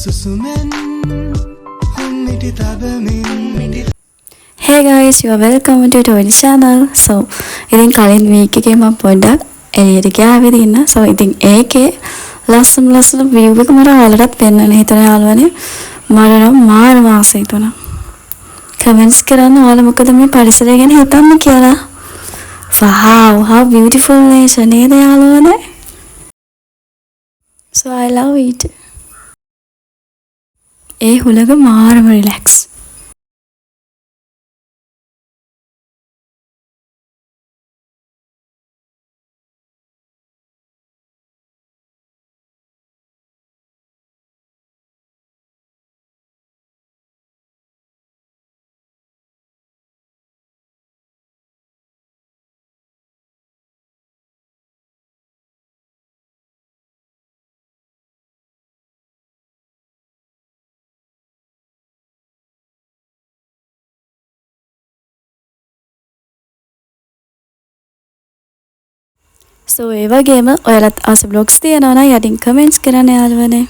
Hey guys, you are welcome to Toy channel. So, ඉතින් කලින් week එකේ මම පොඩ්ඩක් එළියට ගියාවිද ඉන්න. So, ඉතින් ඒකේ ලස්සන view එක මට ඔයාලටත් පෙන්වන්න හිතන යාළුවනේ. මට නම් මාර මාසෙ තුන. Comments කරන්න ඔයාලා මොකද මේ පරිසරය ගැන හිතන්නේ කියලා. Wow, how beautiful nature නේද යාළුවනේ? So, I love it. A හුලඟ මාරම relax. So, ඒ වගේම ඔයාලත් ආස vlogs තියනවා නම් යටින් comments කරන්න යාළුවනේ.